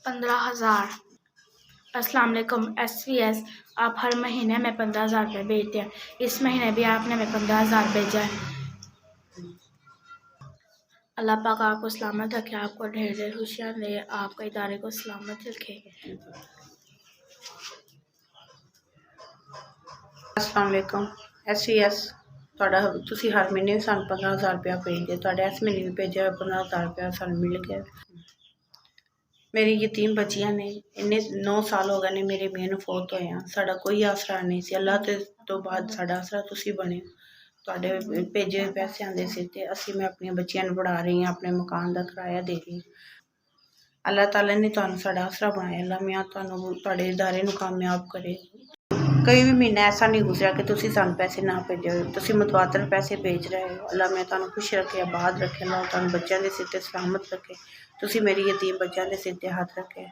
15,000। अस्सलाम वालेकुम SVS, आप हर महीने में 15,000 रुपये भेजते हैं। इस महीने भी आपने हमें 15,000 भेजा है। अल्लाह पाक आपको सलामत रखे, आपको ढेर ढेर खुशियाँ दे, आपके इदारे को सलामत रखे। अस्सलाम वालेकुम SVS, तुसी हर महीने सानू 15,000 रुपया भेजदे, तुहाडे इस महीने भी भेजा 15,000 रुपया सानू मिल गया। मेरी यतीम बच्चियां ने, इन्ने 9 साल हो गए ने मेरे मेन फोत होया, साडा कोई आसरा नहीं सी। अल्लाह तो बाद साडा आसरा तुसी बने। तुहाडे भेजे हुए पैसे आंदे सी ते मैं अपनी बच्चियां नूं पढ़ा रही हाँ, अपने मकान का किराया दे रही। अल्लाह ताला ने तुहानू साडा आसरा बनाया। अल्लाह मियां तुहानू तुहाडे इदारे नूं कामयाब करे। कोई भी महीना ऐसा नहीं गुजरा कि तुसी सानू पैसे ना भेजे हो। तुसी मुतवातर पैसे भेज रहे हो। अल्लाह मैं तुहानू खुश रखे, आबाद रखे। अल्लाह तुहानू बच्चों के सिर ते सलामत रखे। तुसी मेरी यतीम बच्चों के सिर ते हाथ रखे।